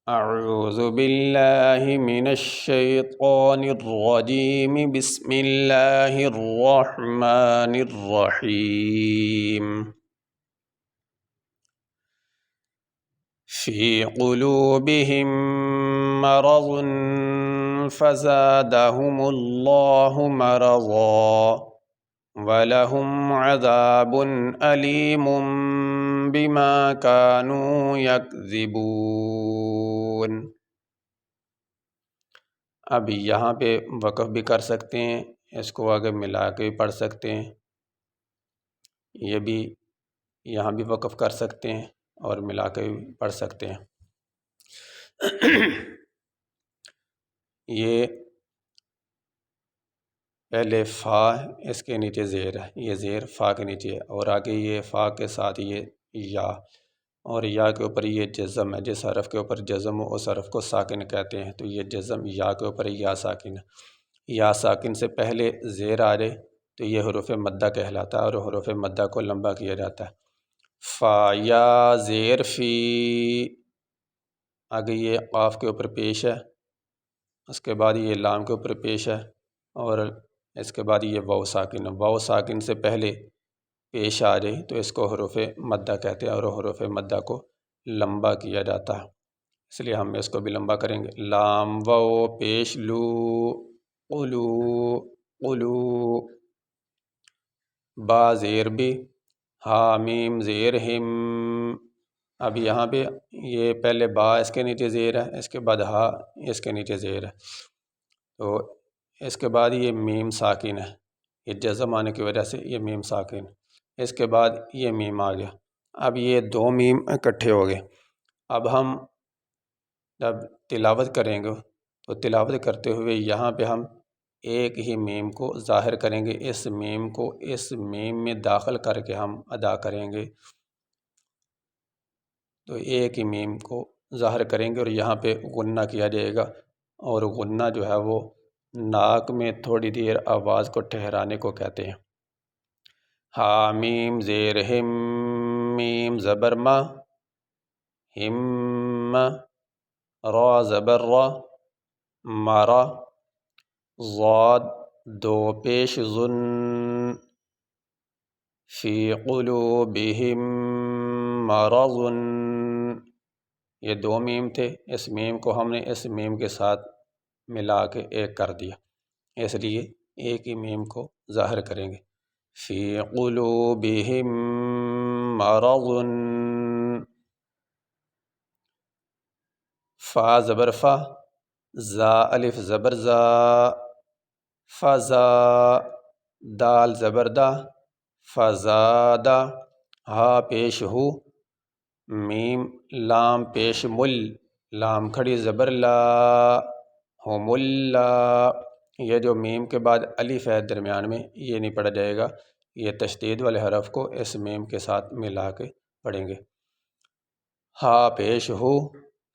اعوذ باللہ من الشیطان الرجیم بسم اللہ الرحمن الرحیم فی قلوبہم مرض فزادہم اللہ مرضا وَلَهُمْ عَذَابٌ أَلِيمٌ بِمَا كَانُوا يَكْذِبُونَ۔ اب یہاں پہ وقف بھی کر سکتے ہیں، اس کو آگے ملا کے بھی پڑھ سکتے ہیں، یہ بھی یہاں بھی وقف کر سکتے ہیں اور ملا کے بھی پڑھ سکتے ہیں۔ یہ پہلے فا، اس کے نیچے زیر ہے، یہ زیر فا کے نیچے ہے، اور آگے یہ فا کے ساتھ یہ یا، اور یا کے اوپر یہ جزم ہے، جس حرف کے اوپر جزم ہو اس حرف کو ساکن کہتے ہیں، تو یہ جزم یا کے اوپر یا ساکن ہے۔ یا ساکن سے پہلے زیر آ رہے تو یہ حروف مدہ کہلاتا ہے، اور حروف مدہ کو لمبا کیا جاتا ہے۔ فا یا زیر فی، آگے یہ قاف کے اوپر پیش ہے، اس کے بعد یہ لام کے اوپر پیش ہے، اور اس کے بعد یہ واو ساکن ہے۔ واو ساکن سے پہلے پیش آ جائے تو اس کو حروف مدہ کہتے ہیں، اور حروف مدہ کو لمبا کیا جاتا ہے، اس لیے ہم اس کو بھی لمبا کریں گے۔ لام واو پیش لو قلو قلو، با زیر بی، ہا میم زیر ہم۔ اب یہاں پہ یہ پہلے با اس کے نیچے زیر ہے، اس کے بعد ہا اس کے نیچے زیر ہے، تو اس کے بعد یہ میم ساکن ہے، یہ جزم آنے کی وجہ سے یہ میم ساکن، اس کے بعد یہ میم آ گیا۔ اب یہ دو میم اکٹھے ہو گئے۔ اب ہم جب تلاوت کریں گے تو تلاوت کرتے ہوئے یہاں پہ ہم ایک ہی میم کو ظاہر کریں گے، اس میم کو اس میم میں داخل کر کے ہم ادا کریں گے، تو ایک ہی میم کو ظاہر کریں گے، اور یہاں پہ غنہ کیا جائے گا، اور غنہ جو ہے وہ ناک میں تھوڑی دیر آواز کو ٹھہرانے کو کہتے ہیں۔ ہا میم زیر ہم، میم زبر ما، ہم را زبر را، مارا، ضاد دو پیش ظن، فی قلوبہم مرض، یہ دو میم تھے، اس میم کو ہم نے اس میم کے ساتھ ملا کے ایک کر دیا، اس لیے ایک ہی میم کو ظاہر کریں گے۔ فی قلوبہم مرض، فا زبر فا، زا الف زبر زا، فضا، دال زبر دا، فزادا، ہا پیش ہو، میم لام پیش مل، لام کھڑی زبر لا، ہم اللہ، یہ جو میم کے بعد الف ہے درمیان میں یہ نہیں پڑھا جائے گا، یہ تشدید والے حرف کو اس میم کے ساتھ ملا کے پڑھیں گے۔ ہا پیش ہو،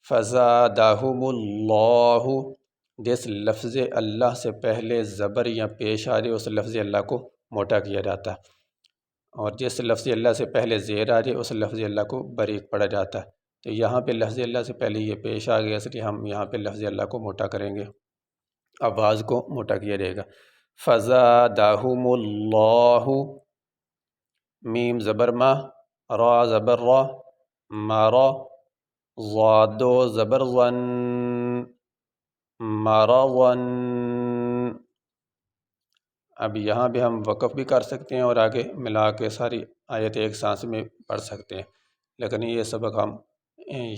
فزادہم اللہ، جس لفظ اللہ سے پہلے زبر یا پیش آ جائے اس لفظ اللہ کو موٹا کیا جاتا ہے، اور جس لفظ اللہ سے پہلے زیر آ جائے اس لفظ اللہ کو باریک پڑھا جاتا ہے، تو یہاں پہ لفظ اللہ سے پہلے یہ پیش آ گیا، اس لیے ہم یہاں پہ لفظ اللہ کو موٹا کریں گے، آواز کو موٹا کیا جائے گا۔ فزادہم اللہ، میم زبر ما، را زبر را، مارا، ضاد زبر ظن، مرضن۔ اب یہاں بھی ہم وقف بھی کر سکتے ہیں اور آگے ملا کے ساری آیت ایک سانس میں پڑھ سکتے ہیں، لیکن یہ سبق ہم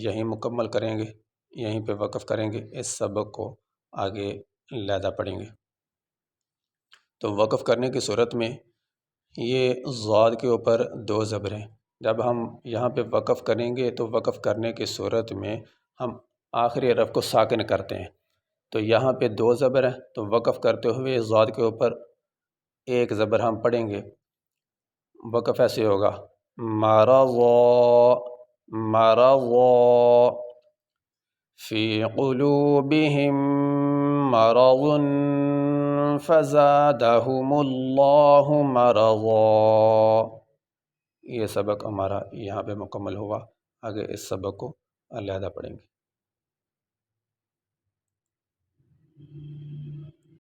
یہیں مکمل کریں گے، یہیں پہ وقف کریں گے، اس سبق کو آگے علیحدہ پڑھیں گے۔ تو وقف کرنے کی صورت میں یہ ضاد کے اوپر دو زبر ہیں، جب ہم یہاں پہ وقف کریں گے تو وقف کرنے کی صورت میں ہم آخری حرف کو ساکن کرتے ہیں، تو یہاں پہ دو زبر ہیں، تو وقف کرتے ہوئے ضاد کے اوپر ایک زبر ہم پڑھیں گے، وقف ایسے ہوگا مرضا، مرضا، فی قلوبہم مرض فزادہم اللہ مرضا۔ یہ سبق ہمارا یہاں پہ مکمل ہوا، آگے اس سبق کو علیحدہ پڑھیں گے۔